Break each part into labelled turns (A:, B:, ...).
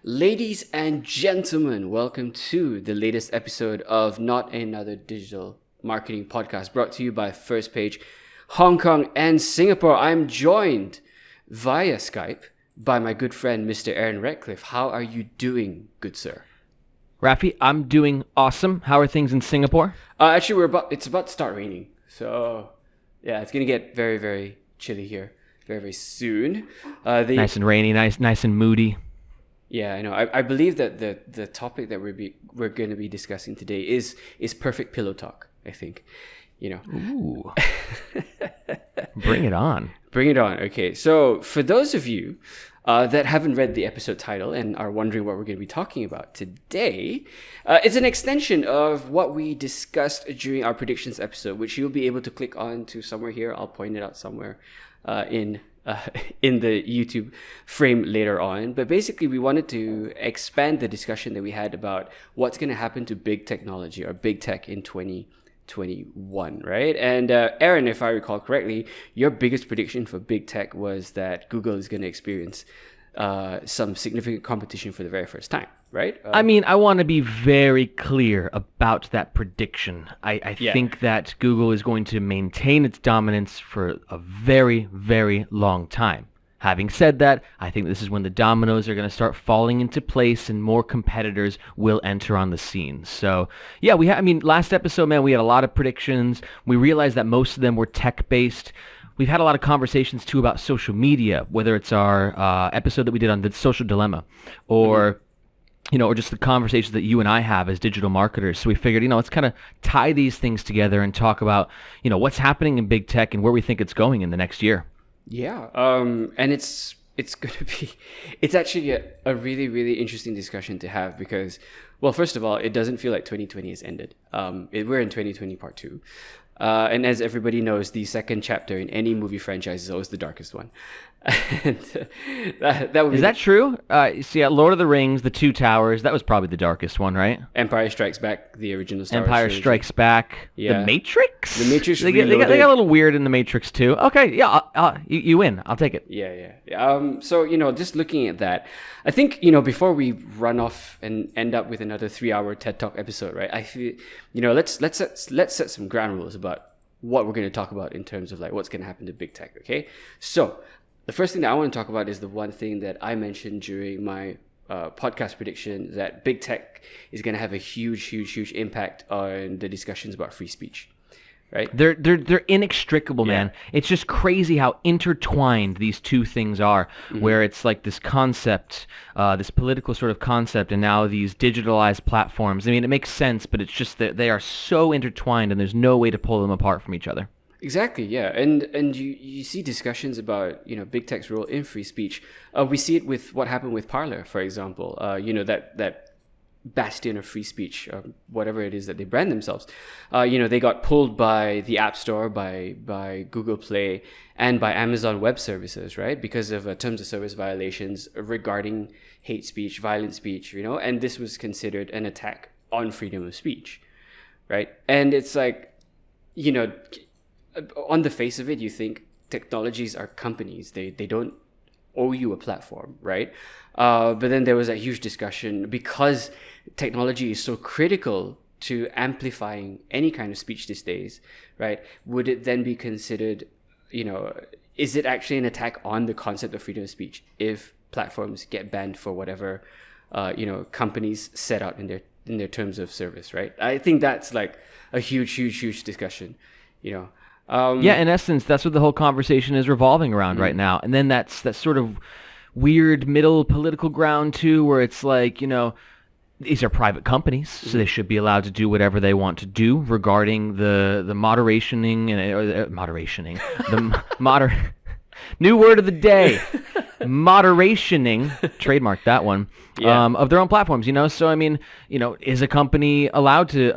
A: Ladies and gentlemen, welcome to the latest episode of Not Another Digital Marketing Podcast, brought to you by First Page, Hong Kong and Singapore. I'm joined via Skype by my good friend, Mr. Aaron Ratcliffe. How are you doing, good sir?
B: Rafie, I'm doing awesome. How are things in Singapore?
A: Actually, it's about to start raining. So, yeah, it's going to get very, very chilly here very, very soon.
B: Nice and rainy, nice and moody.
A: Yeah, I know. I believe that the topic that we're going to be discussing today is perfect pillow talk, I think.
B: Ooh. Bring it on.
A: Bring it on. Okay, so for those of you that haven't read the episode title and are wondering what we're going to be talking about today, it's an extension of what we discussed during our predictions episode, which you'll be able to click on to somewhere here. I'll point it out somewhere in the YouTube frame later on. But basically, we wanted to expand the discussion that we had about what's going to happen to big technology or big tech in 2021, right? And Aaron, if I recall correctly, your biggest prediction for big tech was that Google is going to experience some significant competition for the very first time, right?
B: I want to be very clear about that prediction. I think that Google is going to maintain its dominance for a very, very long time. Having said that, I think this is when the dominoes are going to start falling into place and more competitors will enter on the scene. So, yeah, last episode, man, we had a lot of predictions. We realized that most of them were tech-based. We've had a lot of conversations, too, about social media, whether it's our episode that we did on the social dilemma or, or just the conversations that you and I have as digital marketers. So we figured, let's kind of tie these things together and talk about, what's happening in big tech and where we think it's going in the next year.
A: Yeah, and it's actually a really, really interesting discussion to have because, well, first of all, it doesn't feel like 2020 has ended. We're in 2020 part 2. And as everybody knows, the second chapter in any movie franchise is always the darkest one. And that would
B: Is that true? Lord of the Rings, The Two Towers, that was probably the darkest one, right?
A: Empire Strikes Back, the original Star Wars
B: Empire
A: trilogy.
B: Strikes Back,
A: Yeah.
B: The Matrix?
A: The Matrix
B: They got a little weird in The Matrix too. Okay, yeah, you win. I'll take it.
A: Yeah. So, just looking at that, I think, before we run off and end up with another 3-hour TED Talk episode, right? I feel, let's set some ground rules about what we're going to talk about in terms of like what's going to happen to big tech, okay? So, the first thing that I want to talk about is the one thing that I mentioned during my podcast prediction, that big tech is going to have a huge, huge, huge impact on the discussions about free speech, right?
B: They're inextricable, man. It's just crazy how intertwined these two things are, where it's like this concept, this political sort of concept, and now these digitalized platforms. I mean, it makes sense, but it's just that they are so intertwined and there's no way to pull them apart from each other.
A: Exactly, yeah, and you see discussions about big tech's role in free speech. We see it with what happened with Parler, for example. That bastion of free speech, whatever it is that they brand themselves. They got pulled by the App Store, by Google Play, and by Amazon Web Services, right? Because of terms of service violations regarding hate speech, violent speech, and this was considered an attack on freedom of speech, right? And it's like, on the face of it, you think technologies are companies. They don't owe you a platform, right? But then there was that huge discussion because technology is so critical to amplifying any kind of speech these days, right? Would it then be considered, is it actually an attack on the concept of freedom of speech if platforms get banned for whatever, companies set out in their terms of service, right? I think that's like a huge, huge, huge discussion,
B: in essence, that's what the whole conversation is revolving around right now. And then that's that sort of weird middle political ground too, where it's like, these are private companies, so they should be allowed to do whatever they want to do regarding the moderationing new word of the day. Moderationing, trademark that one, of their own platforms, So, is a company allowed to,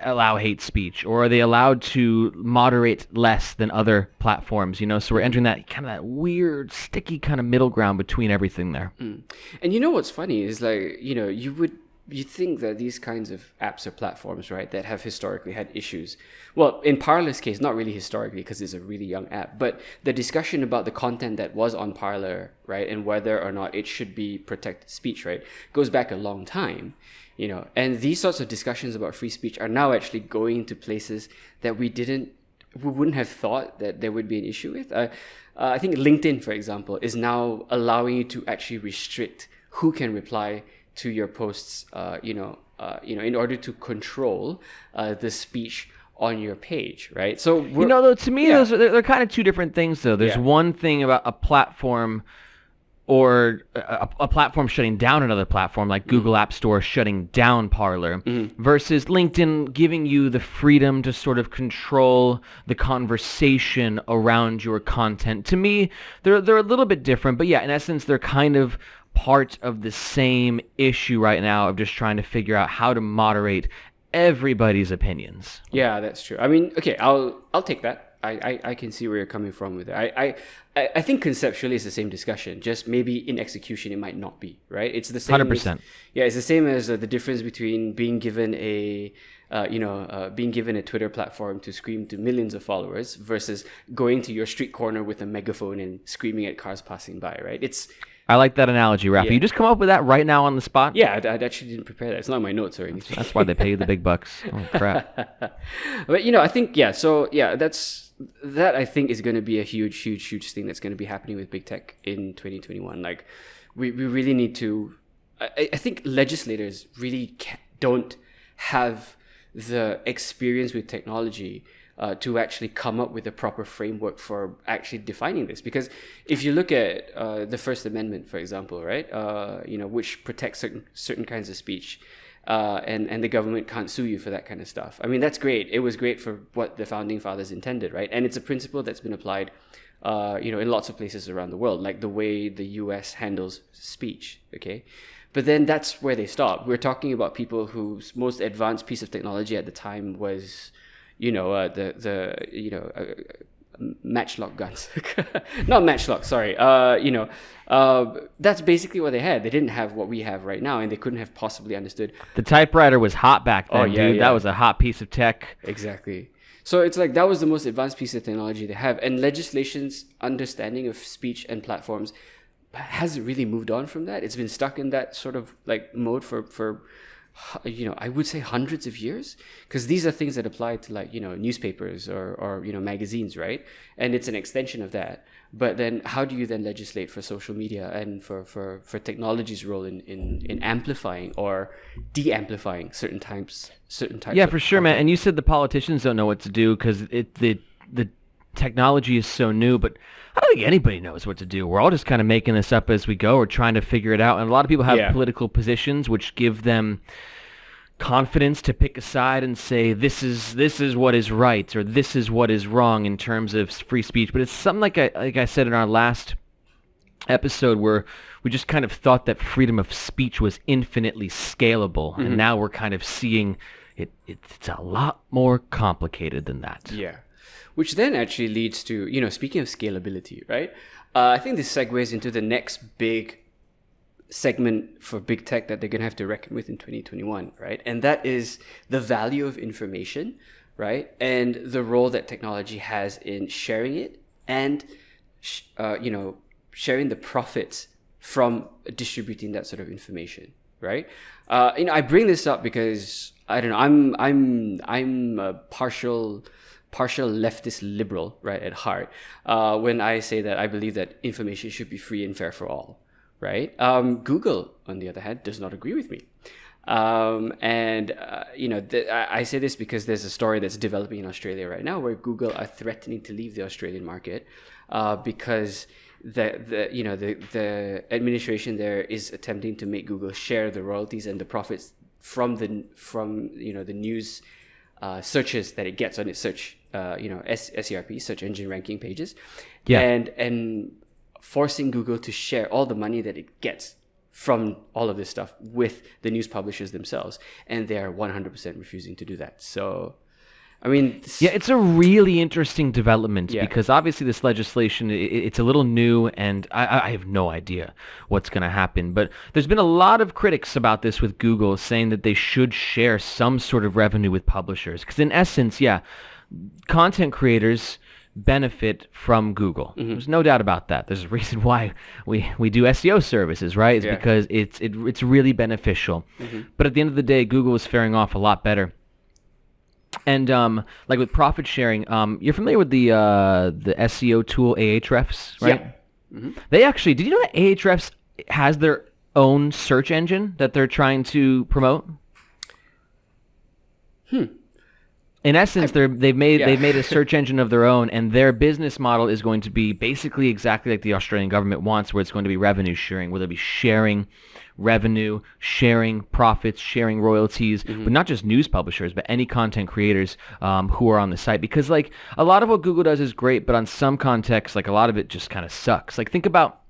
B: allow hate speech, or are they allowed to moderate less than other platforms, So we're entering that kind of that weird, sticky kind of middle ground between everything there.
A: And what's funny is like, you would you think that these kinds of apps or platforms, right, that have historically had issues, well, in Parler's case, not really historically because it's a really young app, but the discussion about the content that was on Parler, right, and whether or not it should be protected speech, right, goes back a long time, and these sorts of discussions about free speech are now actually going to places that we wouldn't have thought that there would be an issue with. I think LinkedIn, for example, is now allowing you to actually restrict who can reply to your posts, in order to control the speech on your page, right? So
B: though, to me, they're kind of two different things, though. There's one thing about a platform or a platform shutting down another platform, like Google App Store shutting down Parler, versus LinkedIn giving you the freedom to sort of control the conversation around your content. To me, they're a little bit different, but yeah, in essence, they're kind of part of the same issue right now of just trying to figure out how to moderate everybody's opinions.
A: Yeah, that's true. I mean, okay, I'll take that. I can see where you're coming from with it. I think conceptually it's the same discussion, just maybe in execution it might not be, right? It's the same.
B: 100%.
A: It's the same as the difference between being given a Twitter platform to scream to millions of followers versus going to your street corner with a megaphone and screaming at cars passing by, right?
B: I like that analogy, Rafie. You just come up with that right now on the spot?
A: Yeah, I actually didn't prepare that. It's not in my notes or anything.
B: That's why they pay you the big bucks. Oh, crap.
A: But, I think, that I think is going to be a huge thing that's going to be happening with big tech in 2021. Like, we really need to... I think legislators really don't have the experience with technology to actually come up with a proper framework for actually defining this. Because if you look at the First Amendment, for example, right, which protects certain kinds of speech, and the government can't sue you for that kind of stuff. I mean, that's great. It was great for what the founding fathers intended, right? And it's a principle that's been applied, in lots of places around the world, like the way the US handles speech, okay? But then that's where they stop. We're talking about people whose most advanced piece of technology at the time was... matchlock guns. Not matchlock, sorry. That's basically what they had. They didn't have what we have right now, and they couldn't have possibly understood.
B: The typewriter was hot back then, dude. Yeah. That was a hot piece of tech.
A: Exactly. So it's like that was the most advanced piece of technology they have. And legislation's understanding of speech and platforms hasn't really moved on from that. It's been stuck in that sort of like mode for I would say hundreds of years, because these are things that apply to like, newspapers or magazines, right? And it's an extension of that. But then how do you then legislate for social media and for technology's role in amplifying or de-amplifying certain types
B: Yeah,
A: of
B: for sure,
A: content?
B: man. And you said the politicians don't know what to do because the technology is so new, but I don't think anybody knows what to do. We're all just kind of making this up as we go or trying to figure it out. And a lot of people have political positions which give them confidence to pick a side and say this is what is right or this is what is wrong in terms of free speech. But it's something like I said in our last episode where we just kind of thought that freedom of speech was infinitely scalable, and now we're kind of seeing it's a lot more complicated than that.
A: Yeah. Which then actually leads to, speaking of scalability, right? I think this segues into the next big segment for big tech that they're going to have to reckon with in 2021, right? And that is the value of information, right? And the role that technology has in sharing it and, sharing the profits from distributing that sort of information, right? I bring this up because, I don't know, I'm a partial leftist liberal, right, at heart, when I say that I believe that information should be free and fair for all, right? Google, on the other hand, does not agree with me. I say this because there's a story that's developing in Australia right now where Google are threatening to leave the Australian market because the administration there is attempting to make Google share the royalties and the profits from the news searches that it gets on its search, SERP, search engine ranking pages, and forcing Google to share all the money that it gets from all of this stuff with the news publishers themselves, and they are 100% refusing to do that. So, I mean,
B: yeah, it's a really interesting development
A: Yeah.
B: because obviously this legislation, it's a little new, and I have no idea what's going to happen. But there's been a lot of critics about this with Google saying that they should share some sort of revenue with publishers. Because in essence, yeah, content creators benefit from Google. There's no doubt about that. There's a reason why we do SEO services, right? It's
A: Yeah.
B: because it's really beneficial. But at the end of the day, Google is faring off a lot better. And like with profit sharing, you're familiar with the SEO tool Ahrefs, right?
A: Yeah.
B: They actually, did you know that Ahrefs has their own search engine that they're trying to promote? In essence, they've made a search engine of their own, and their business model is going to be basically exactly like the Australian government wants, where it's going to be revenue sharing, where they'll be sharing revenue, sharing profits, sharing royalties, but not just news publishers, but any content creators who are on the site. Because like a lot of what Google does is great, but on some contexts, like a lot of it just kind of sucks. Like think about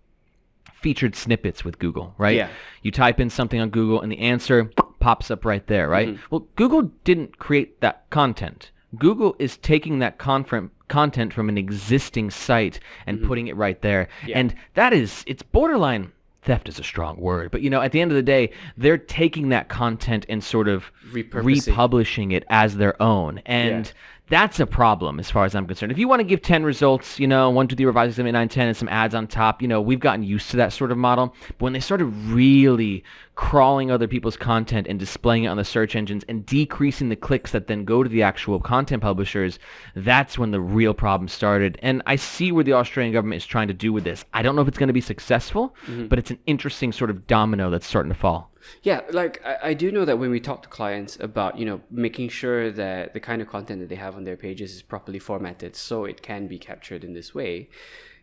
B: featured snippets with Google, right?
A: Yeah.
B: You type in something on Google and the answer pops up right there, right? Well, Google didn't create that content. Google is taking that content from an existing site and putting it right there.
A: Yeah.
B: And that is, it's borderline, theft is a strong word, but at the end of the day, they're taking that content and sort of republishing it as their own. And that's a problem as far as I'm concerned. If you want to give 10 results, 1, 2, 3, revised 7, 8, 9, 10, and some ads on top, we've gotten used to that sort of model. But when they started really crawling other people's content and displaying it on the search engines and decreasing the clicks that then go to the actual content publishers, that's when the real problem started. And I see where the Australian government is trying to do with this. I don't know if it's going to be successful, but it's an interesting sort of domino that's starting to fall.
A: Yeah, like I do know that when we talk to clients about, making sure that the kind of content that they have on their pages is properly formatted so it can be captured in this way,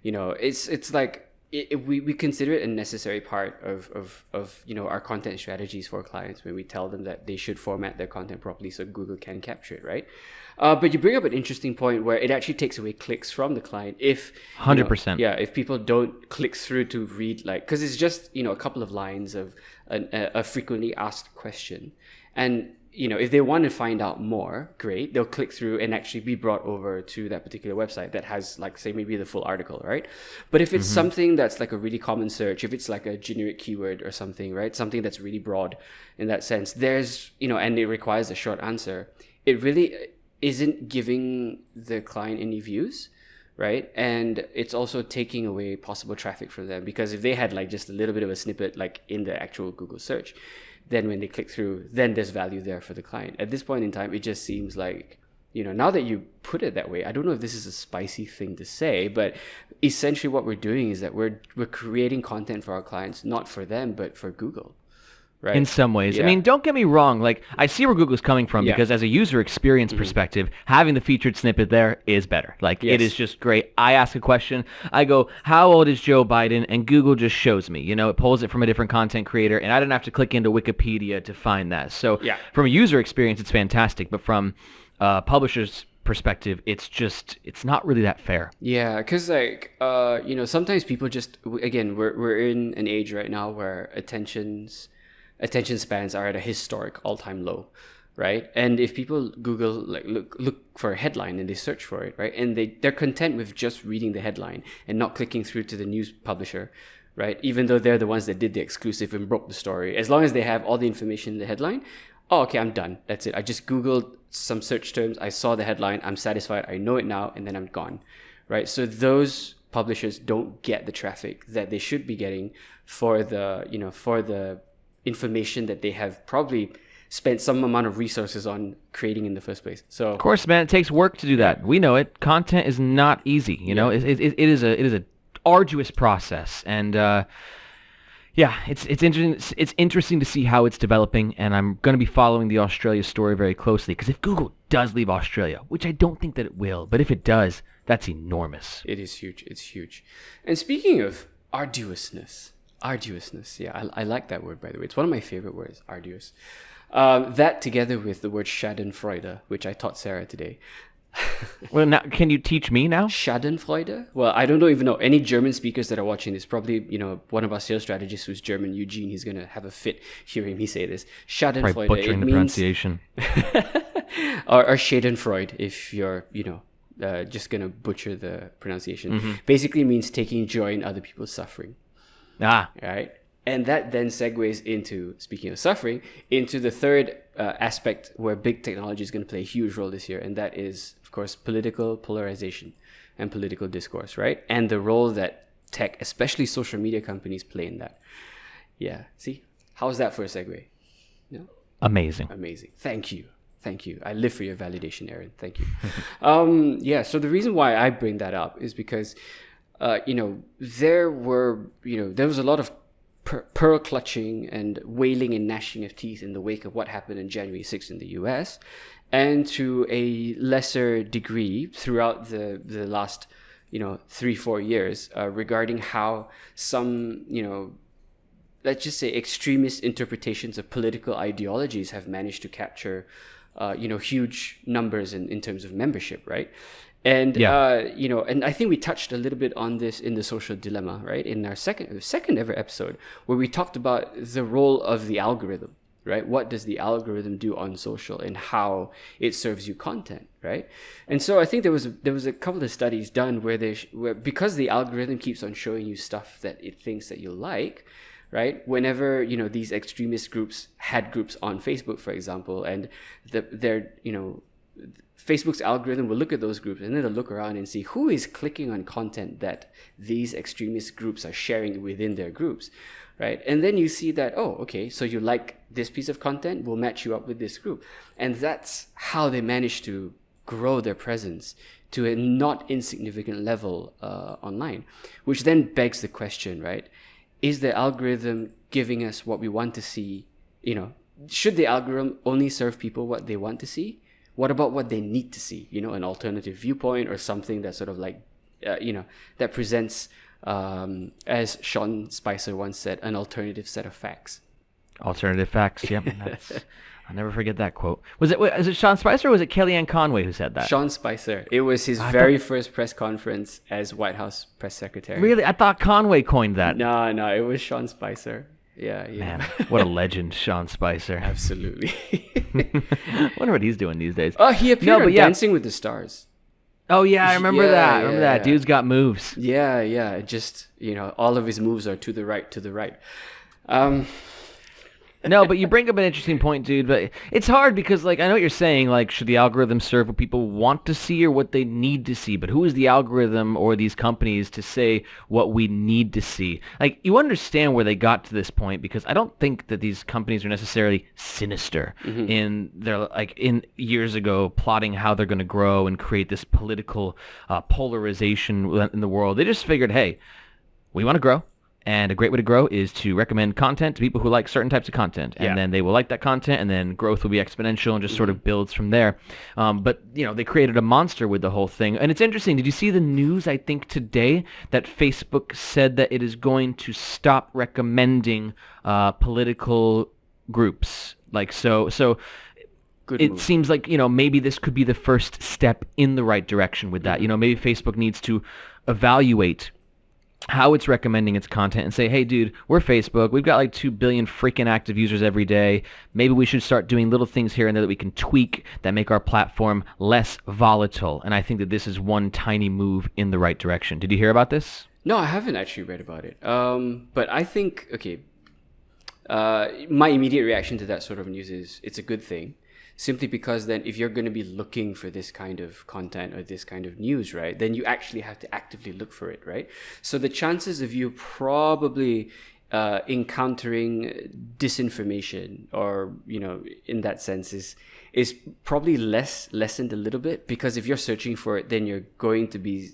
A: it's like we consider it a necessary part of our content strategies for clients when we tell them that they should format their content properly so Google can capture it, right? But you bring up an interesting point where it actually takes away clicks from the client if
B: 100%.
A: If people don't click through to read, like, because it's just a couple of lines of a frequently asked question, and if they want to find out more, great, they'll click through and actually be brought over to that particular website that has, like, say maybe the full article, right? But if it's something that's like a really common search, if it's like a generic keyword or something, right, something that's really broad in that sense, there's and it requires a short answer, it really isn't giving the client any views, right? And it's also taking away possible traffic from them, because if they had like just a little bit of a snippet like in the actual Google search, then when they click through, then there's value there for the client. At this point in time, it just seems like, now that you put it that way, I don't know if this is a spicy thing to say, but essentially what we're doing is that we're creating content for our clients, not for them, but for Google. Right.
B: In some ways. I mean, don't get me wrong. Like, I see where Google's coming from, because as a user experience perspective, having the featured snippet there is better. Like, it is just great. I ask a question. I go, how old is Joe Biden? And Google just shows me. It pulls it from a different content creator, and I didn't have to click into Wikipedia to find that. So from a user experience, it's fantastic. But from publishers' perspective, it's not really that fair.
A: Yeah, because like sometimes people just, again, we're in an age right now where attention spans are at a historic all-time low, right? And if people Google, like, look for a headline and they search for it, right, and they're content with just reading the headline and not clicking through to the news publisher, right, even though they're the ones that did the exclusive and broke the story, as long as they have all the information in the headline, okay, I'm done, that's it, I just Googled some search terms, I saw the headline, I'm satisfied, I know it now, and then I'm gone, right? So those publishers don't get the traffic that they should be getting for the information that they have probably spent some amount of resources on creating in the first place. So
B: of course, man, it takes work to do that. We know it. Content is not easy. It is a arduous process, and it's interesting to see how it's developing. And I'm going to be following the Australia story very closely, because if Google does leave Australia, which I don't think that it will, but if it does, that's enormous.
A: It is huge. It's huge. And speaking of arduousness, yeah, I like that word, by the way. It's one of my favorite words, arduous. That together with the word Schadenfreude, which I taught Sarah today.
B: Well, now, can you teach me now?
A: Schadenfreude? Well, I don't even know. Any German speakers that are watching this, probably, one of our sales strategists who's German, Eugene, he's going to have a fit hearing me say this. Schadenfreude.
B: Probably butchering the pronunciation.
A: or Schadenfreude, if you're, just gonna butcher the pronunciation. Basically means taking joy in other people's suffering. Right? And that then segues into, speaking of suffering, into the third aspect where big technology is going to play a huge role this year, and that is, of course, political polarization and political discourse, right? And the role that tech, especially social media companies, play in that. Yeah. See? How's that for a segue?
B: Amazing.
A: Thank you. I live for your validation, Aaron. Thank you. So the reason why I bring that up is because, there was a lot of pearl clutching and wailing and gnashing of teeth in the wake of what happened on January 6th in the US, and to a lesser degree throughout the last 3-4 years regarding how some let's just say extremist interpretations of political ideologies have managed to capture huge numbers in terms of membership, right? And and I think we touched a little bit on this in the social dilemma, right? In our second ever episode, where we talked about the role of the algorithm, right? What does the algorithm do on social and how it serves you content, right? And so I think there was a couple of studies done where because the algorithm keeps on showing you stuff that it thinks that you'll like, right? Whenever these extremist groups had groups on Facebook, for example, and Facebook's algorithm will look at those groups and then they'll look around and see who is clicking on content that these extremist groups are sharing within their groups, right? And then you see that, oh, okay, so you like this piece of content, we'll match you up with this group. And that's how they manage to grow their presence to a not insignificant level online, which then begs the question, right? Is the algorithm giving us what we want to see? Should the algorithm only serve people what they want to see? What about what they need to see? An alternative viewpoint or something that sort of like, that presents, as Sean Spicer once said, an alternative set of facts.
B: Alternative facts, yep. I'll never forget that quote. Is it Sean Spicer or was it Kellyanne Conway who said that?
A: Sean Spicer. It was his very first press conference as White House press secretary.
B: Really? I thought Conway coined that.
A: No, it was Sean Spicer. Yeah.
B: Man, what a legend, Sean Spicer.
A: Absolutely.
B: Wonder what he's doing these days.
A: Oh, he appeared on Dancing with the Stars.
B: Oh, yeah, I remember that. Remember that. Dude's got moves.
A: Yeah. Just, all of his moves are to the right.
B: No, but you bring up an interesting point, dude. But it's hard because, I know what you're saying. Should the algorithm serve what people want to see or what they need to see? But who is the algorithm or these companies to say what we need to see? You understand where they got to this point because I don't think that these companies are necessarily sinister in their, in years ago, plotting how they're going to grow and create this political polarization in the world. They just figured, hey, we want to grow. And a great way to grow is to recommend content to people who like certain types of content. And then they will like that content, and then growth will be exponential and just sort of builds from there. But, they created a monster with the whole thing. And it's interesting. Did you see the news, I think, today that Facebook said that it is going to stop recommending political groups? So Good it move. Seems like, maybe this could be the first step in the right direction with that. Maybe Facebook needs to evaluate how it's recommending its content and say, hey, dude, we're Facebook. We've got 2 billion freaking active users every day. Maybe we should start doing little things here and there that we can tweak that make our platform less volatile. And I think that this is one tiny move in the right direction. Did you hear about this?
A: No, I haven't actually read about it. But I think, my immediate reaction to that sort of news is it's a good thing. Simply because then if you're going to be looking for this kind of content or this kind of news, right, then you actually have to actively look for it, right? So the chances of you probably encountering disinformation or, in that sense is probably lessened a little bit, because if you're searching for it, then you're going to be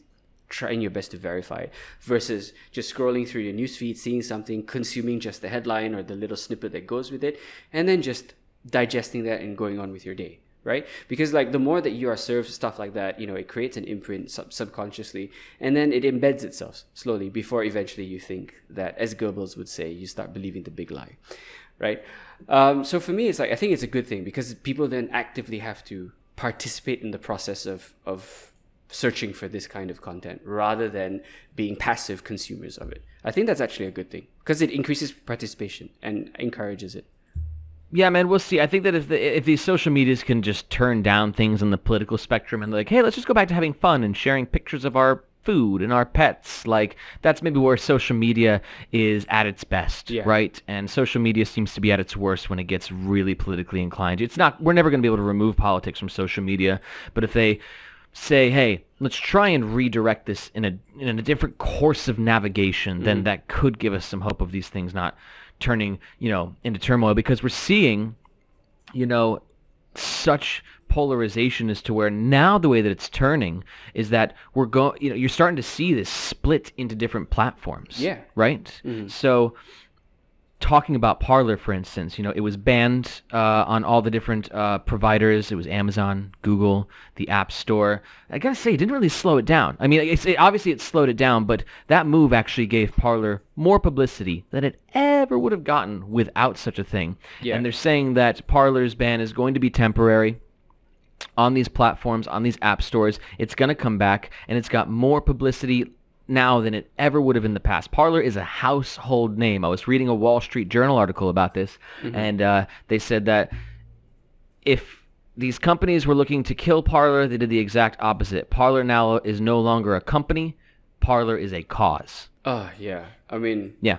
A: trying your best to verify it versus just scrolling through your newsfeed, seeing something, consuming just the headline or the little snippet that goes with it, and then just digesting that and going on with your day, right? Because the more that you are served stuff like that, it creates an imprint subconsciously, and then it embeds itself slowly before eventually you think that, as Goebbels would say, you start believing the big lie, right? So for me, it's I think it's a good thing because people then actively have to participate in the process of searching for this kind of content rather than being passive consumers of it. I think that's actually a good thing because it increases participation and encourages it.
B: Yeah, man, we'll see. I think that if these social medias can just turn down things on the political spectrum and like, hey, let's just go back to having fun and sharing pictures of our food and our pets, like that's maybe where social media is at its best, right? And social media seems to be at its worst when it gets really politically inclined. We're never going to be able to remove politics from social media, but if they say, hey, let's try and redirect this in a different course of navigation, then that could give us some hope of these things not turning, into turmoil, because we're seeing, such polarization as to where now the way that it's turning is that you're starting to see this split into different platforms.
A: Yeah.
B: Right? Mm-hmm. So talking about Parler, for instance, it was banned on all the different providers. It was Amazon, Google, the App Store. I gotta say, it didn't really slow it down. I mean, obviously it slowed it down, but that move actually gave Parler more publicity than it ever would have gotten without such a thing. Yeah. And they're saying that Parler's ban is going to be temporary on these platforms, on these app stores. It's going to come back, and it's got more publicity now than it ever would have in the past. Parler is a household name. I was reading a Wall Street Journal article about this, and they said that if these companies were looking to kill Parler, they did the exact opposite. Parler now is no longer a company. Parler is a cause.
A: Yeah. I mean...
B: Yeah.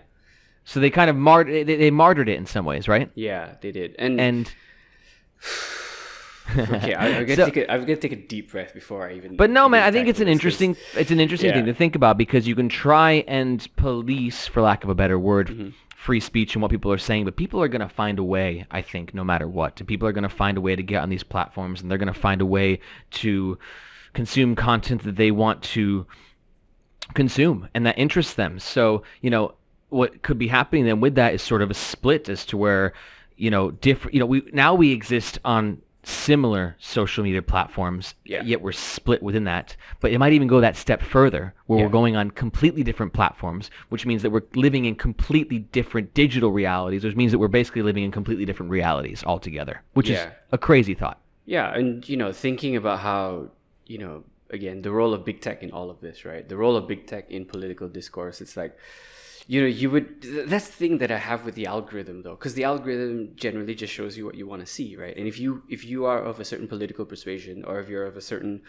B: So they kind of martyred it in some ways, right?
A: Yeah, they did. And okay, I'm gonna take a deep breath before I even.
B: But no, man, I think it's an interesting thing to think about, because you can try and police, for lack of a better word, free speech and what people are saying, but people are gonna find a way. I think no matter what, people are gonna find a way to get on these platforms, and they're gonna find a way to consume content that they want to consume and that interests them. So what could be happening then with that is sort of a split as to where different. We exist on similar social media platforms, yet we're split within that. But it might even go that step further, where we're going on completely different platforms, which means that we're living in completely different digital realities, which means that we're basically living in completely different realities altogether, which is a crazy thought. Yeah,
A: and thinking about how, again, the role of big tech in all of this, right? The role of big tech in political discourse, it's like, that's the thing that I have with the algorithm, though, because the algorithm generally just shows you what you want to see, right? And if you are of a certain political persuasion, or if you're of a certain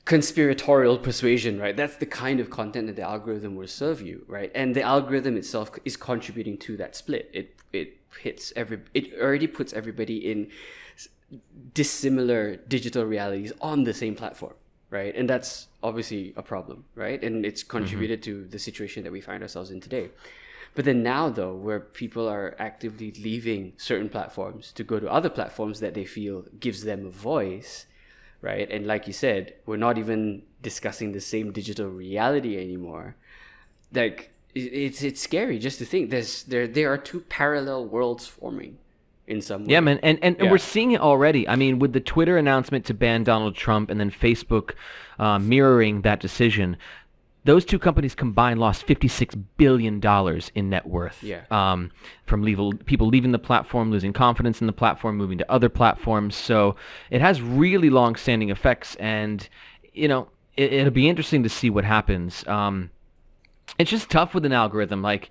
A: conspiratorial persuasion, right, that's the kind of content that the algorithm will serve you, right? And the algorithm itself is contributing to that split. It already puts everybody in dissimilar digital realities on the same platform. Right, and that's obviously a problem, right? And it's contributed to the situation that we find ourselves in today. But then now, though, where people are actively leaving certain platforms to go to other platforms that they feel gives them a voice, right? And like you said, we're not even discussing the same digital reality anymore. Like, it's scary just to think there are two parallel worlds forming. In some way.
B: Yeah, man, and we're seeing it already. I mean, with the Twitter announcement to ban Donald Trump, and then Facebook mirroring that decision, those two companies combined lost $56 billion in net worth.
A: Yeah.
B: From people leaving the platform, losing confidence in the platform, moving to other platforms. So it has really long-standing effects, and it'll be interesting to see what happens. It's just tough with an algorithm, like.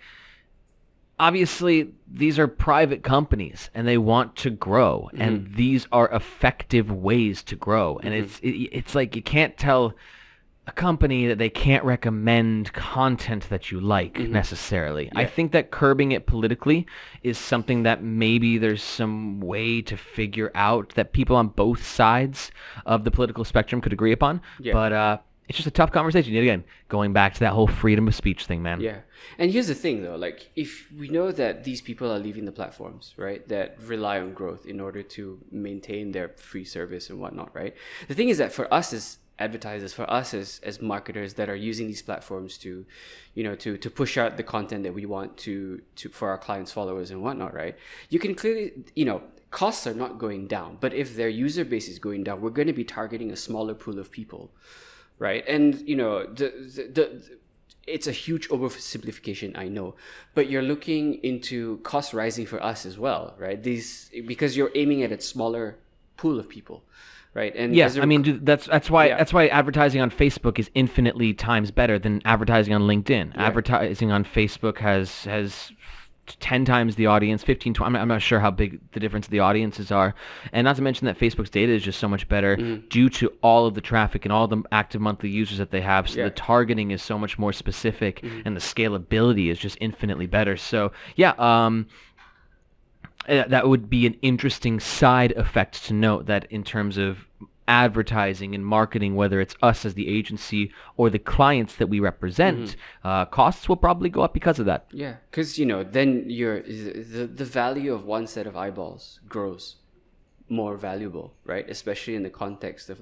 B: Obviously, these are private companies, and they want to grow, and these are effective ways to grow. And it's like you can't tell a company that they can't recommend content that you like necessarily. Yeah. I think that curbing it politically is something that maybe there's some way to figure out that people on both sides of the political spectrum could agree upon. Yeah. But it's just a tough conversation. Yet again, going back to that whole freedom of speech thing, man.
A: Yeah. And here's the thing, though. Like, if we know that these people are leaving the platforms, right, that rely on growth in order to maintain their free service and whatnot, right? The thing is that for us as advertisers, for us as marketers that are using these platforms to, to push out the content that we want to for our clients, followers and whatnot, right? You can clearly, costs are not going down. But if their user base is going down, we're going to be targeting a smaller pool of people. Right. And, it's a huge oversimplification, I know, but you're looking into cost rising for us as well. Right. Because you're aiming at a smaller pool of people. Right. And
B: yes, that's why advertising on Facebook is infinitely times better than advertising on LinkedIn. Yeah. Advertising on Facebook has 10 times the audience, 15, 20. I'm not sure how big the difference of the audiences are. And not to mention that Facebook's data is just so much better due to all of the traffic and all the active monthly users that they have. So the targeting is so much more specific and the scalability is just infinitely better. So that would be an interesting side effect to note, that in terms of advertising and marketing, whether it's us as the agency or the clients that we represent, costs will probably go up because of that.
A: Yeah, because then the value of one set of eyeballs grows more valuable, right? Especially in the context of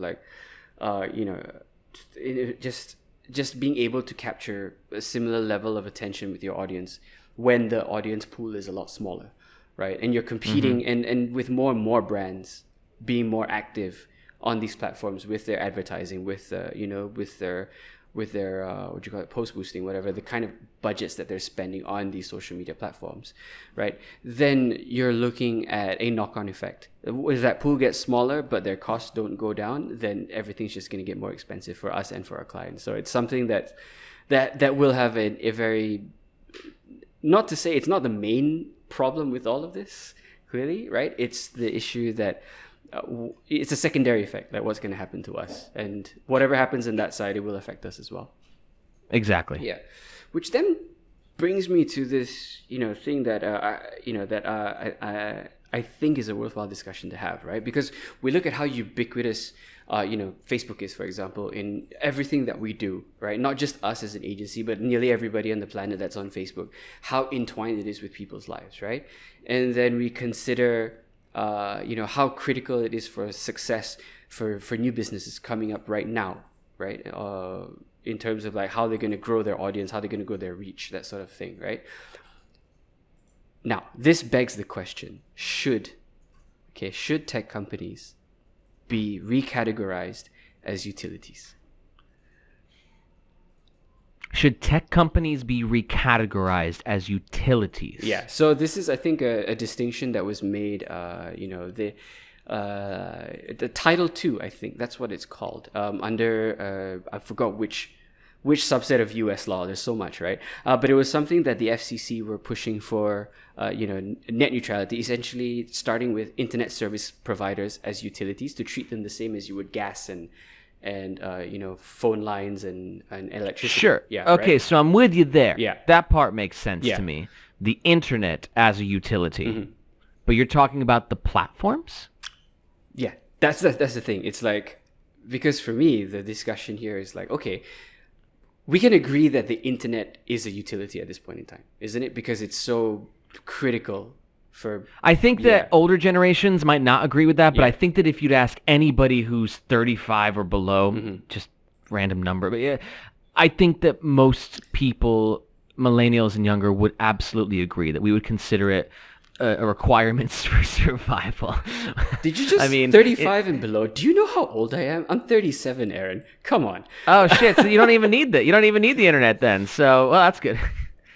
A: just being able to capture a similar level of attention with your audience when the audience pool is a lot smaller, right? And you're competing and with more and more brands being more active on these platforms with their advertising, with their what do you call it, post boosting, whatever, the kind of budgets that they're spending on these social media platforms, right? Then you're looking at a knock-on effect. If that pool gets smaller but their costs don't go down, then everything's just going to get more expensive for us and for our clients. So it's something that will have a very, not to say it's not the main problem with all of this, clearly, right? It's the issue that it's a secondary effect, like what's going to happen to us, and whatever happens in that side, it will affect us as well.
B: Exactly.
A: Yeah, which then brings me to this, thing that I think is a worthwhile discussion to have, right? Because we look at how ubiquitous, Facebook is, for example, in everything that we do, right? Not just us as an agency, but nearly everybody on the planet that's on Facebook. How entwined it is with people's lives, right? And then we consider how critical it is for success for new businesses coming up right now, right? In terms of like how they're going to grow their audience, how they're going to grow their reach, that sort of thing, right? Now, this begs the question, should tech companies be recategorized as utilities?
B: Should tech companies be recategorized as utilities?
A: Yeah. So this is, I think, a distinction that was made. The Title II, I think that's what it's called. Under I forgot which subset of U.S. law. There's so much, right? But it was something that the FCC were pushing for. Net neutrality, essentially starting with internet service providers as utilities, to treat them the same as you would gas and phone lines and electricity.
B: Sure.
A: Yeah.
B: Okay,
A: right?
B: so I'm with you there.
A: Yeah.
B: That part makes sense to me. The internet as a utility. But you're talking about the platforms?
A: Yeah. That's the thing. It's like, because for me, the discussion here is like, okay, we can agree that the internet is a utility at this point in time, isn't it? Because it's so critical.
B: I think that older generations might not agree with that, but I think that if you'd ask anybody who's 35 or below, just random number, but I think that most people, millennials and younger, would absolutely agree that we would consider it a requirement for survival.
A: Did you just 35 and below? Do you know how old I am? I'm 37, Aaron. Come on.
B: Oh shit! So you don't even need that. You don't even need the internet then. So well, that's good.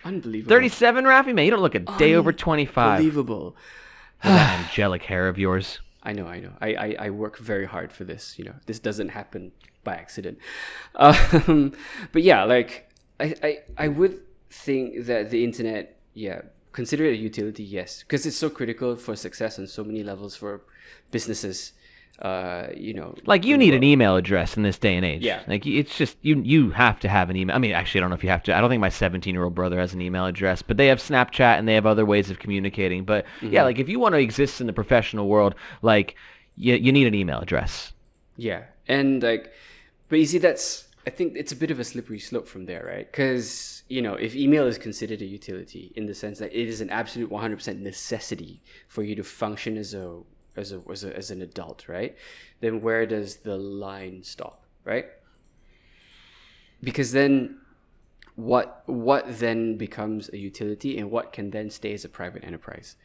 A: Unbelievable.
B: 37, Rafie? Man, you don't look a day over 25.
A: Unbelievable.
B: That angelic hair of yours.
A: I know. I work very hard for this. This doesn't happen by accident. But yeah, like I would think that the internet, consider it a utility, yes, because it's so critical for success on so many levels for businesses.
B: Like you need an email address in this day and age.
A: Yeah.
B: Like it's just you have to have an email. I mean, actually, I don't know if you have to. I don't think my 17-year-old brother has an email address, but they have Snapchat and they have other ways of communicating. But yeah, like if you want to exist in the professional world, like you need an email address.
A: Yeah, and but you see, I think it's a bit of a slippery slope from there, right? Because if email is considered a utility in the sense that it is an absolute 100% necessity for you to function as an adult, right? Then where does the line stop, right? Because then what then becomes a utility and what can then stay as a private enterprise?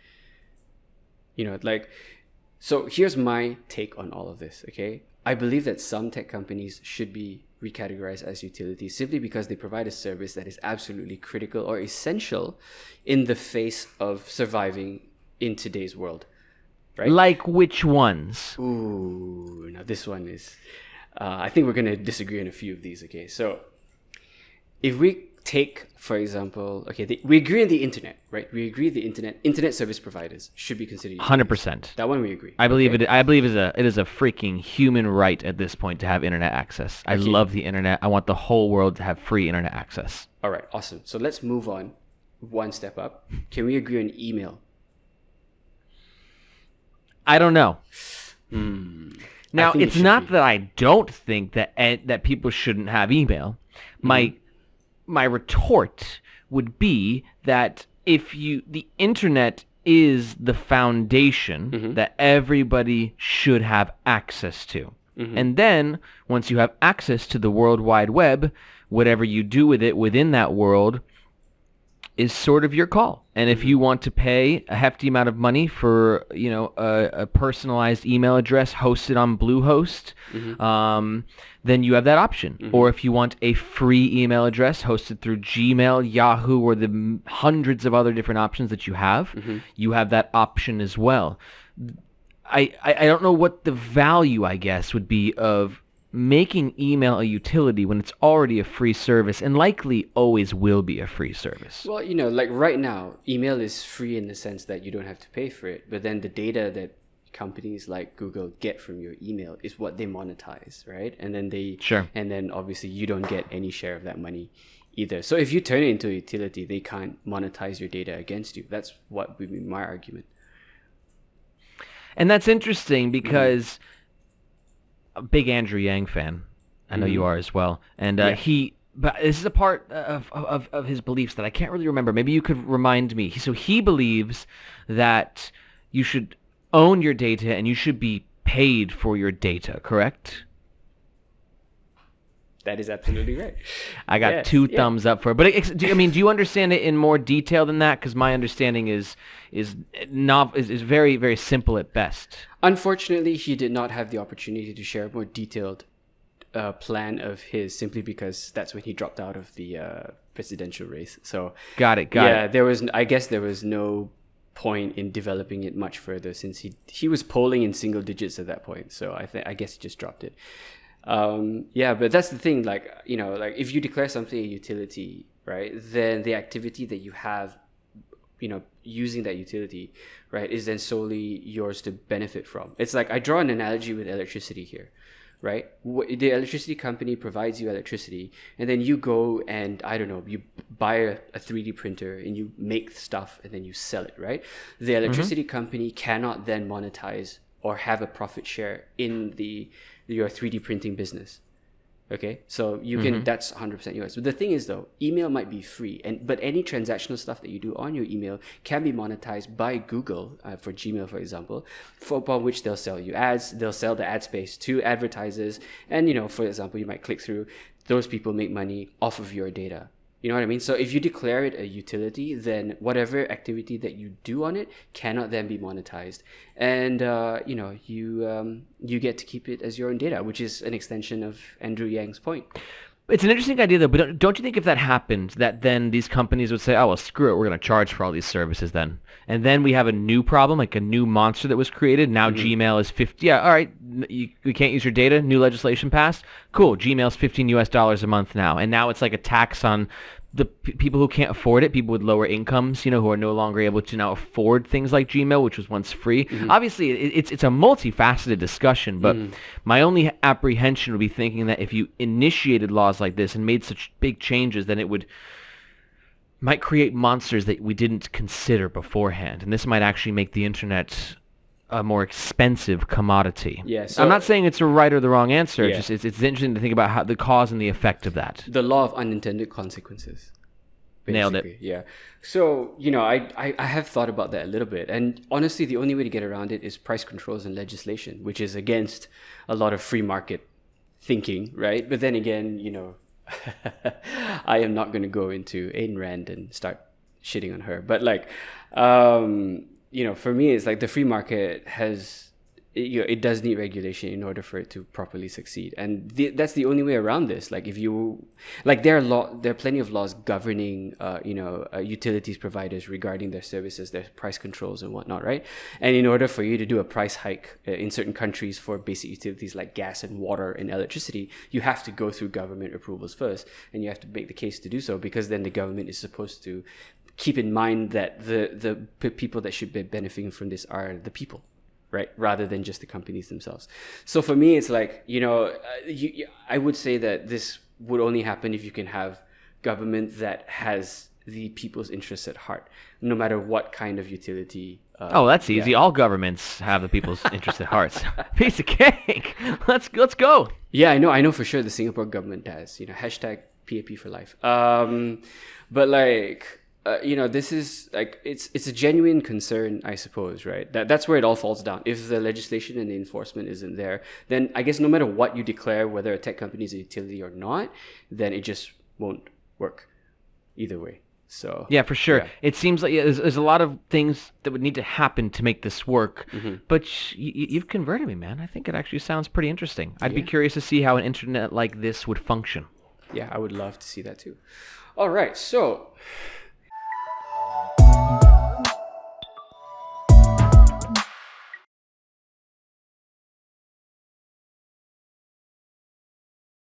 A: So here's my take on all of this, okay? I believe that some tech companies should be recategorized as utilities simply because they provide a service that is absolutely critical or essential in the face of surviving in today's world. Right?
B: Like which ones?
A: Ooh, now this one is... I think we're going to disagree on a few of these, okay? So if we take for example, okay, we agree on the internet, right? We agree the internet service providers should be considered utilities.
B: 100%.
A: That one we agree.
B: I believe it is a freaking human right at this point to have internet access. I love the internet. I want the whole world to have free internet access.
A: All right, awesome. So let's move on one step up. Can we agree on email?
B: I don't know. Now, it's not that I don't think that people shouldn't have email. My retort would be that the internet is the foundation that everybody should have access to. And then once you have access to the World Wide Web, whatever you do with it within that world is sort of your call. And if you want to pay a hefty amount of money for, a personalized email address hosted on Bluehost, then you have that option. Or if you want a free email address hosted through Gmail, Yahoo, or the hundreds of other different options that you have that option as well. I don't know what the value, I guess, would be of making email a utility when it's already a free service and likely always will be a free service.
A: Well, like right now, email is free in the sense that you don't have to pay for it. But then the data that companies like Google get from your email is what they monetize, right? And then and then obviously you don't get any share of that money either. So if you turn it into a utility, they can't monetize your data against you. That's what would be my argument.
B: And that's interesting because a big Andrew Yang fan. I know you are as well. And but this is a part of his beliefs that I can't really remember. Maybe you could remind me. So he believes that you should own your data and you should be paid for your data, correct?
A: That is absolutely right.
B: I got two thumbs up for it. But do you understand it in more detail than that? Because my understanding is very, very simple at best.
A: Unfortunately, he did not have the opportunity to share a more detailed plan of his, simply because that's when he dropped out of the presidential race. So
B: got it.
A: I guess there was no point in developing it much further, since he was polling in single digits at that point. So I guess he just dropped it. But that's the thing, like if you declare something a utility, right, then the activity that you have, using that utility, right, is then solely yours to benefit from. It's like, I draw an analogy with electricity here, right? The electricity company provides you electricity, and then you go and, I don't know, you buy a 3D printer and you make stuff and then you sell it, right? The electricity company cannot then monetize or have a profit share in your 3D printing business. Okay, so you can, that's 100% yours. But the thing is though, email might be free, but any transactional stuff that you do on your email can be monetized by Google, for Gmail, for example, upon which they'll sell you ads, they'll sell the ad space to advertisers. And, for example, you might click through, those people make money off of your data. You know what I mean? So if you declare it a utility, then whatever activity that you do on it cannot then be monetized. And, you get to keep it as your own data, which is an extension of Andrew Yang's point.
B: It's an interesting idea, though, but don't you think if that happened, that then these companies would say, oh, well, screw it, we're going to charge for all these services then. And then we have a new problem, like a new monster that was created. Now Gmail is 50. Yeah, all right, we can't use your data. New legislation passed. Cool, Gmail's $15 a month now. And now it's like a tax on the people who can't afford it, people with lower incomes, who are no longer able to now afford things like Gmail, which was once free. Obviously, it's a multifaceted discussion, but my only apprehension would be thinking that if you initiated laws like this and made such big changes, then it might create monsters that we didn't consider beforehand. And this might actually make the internet a more expensive commodity. Yeah, so I'm not saying it's a right or the wrong answer. Yeah. It's interesting to think about how the cause and the effect of that.
A: The law of unintended consequences. Basically.
B: Nailed it.
A: Yeah. So, I have thought about that a little bit. And honestly, the only way to get around it is price controls and legislation, which is against a lot of free market thinking, right? But then again, I am not going to go into Ayn Rand and start shitting on her. But for me, it's like the free market it does need regulation in order for it to properly succeed, and that's the only way around this. Like there are plenty of laws governing utilities providers regarding their services, their price controls and whatnot, right? And in order for you to do a price hike in certain countries for basic utilities like gas and water and electricity, you have to go through government approvals first, and you have to make the case to do so, because then the government is supposed to keep in mind that the people that should be benefiting from this are the people, right? Rather than just the companies themselves. So for me, it's like, I would say that this would only happen if you can have government that has the people's interests at heart, no matter what kind of utility.
B: That's easy. All governments have the people's interests at heart. Piece of cake. Let's go.
A: Yeah, I know for sure the Singapore government does. Hashtag PAP for life. But like, this is like, it's a genuine concern, I suppose, right? That's where it all falls down. If the legislation and the enforcement isn't there, then I guess no matter what you declare, whether a tech company is a utility or not, then it just won't work either way. So
B: yeah, for sure. Yeah. It seems like there's a lot of things that would need to happen to make this work. Mm-hmm. But you've converted me, man. I think it actually sounds pretty interesting. I'd be curious to see how an internet like this would function.
A: Yeah, I would love to see that too. All right, so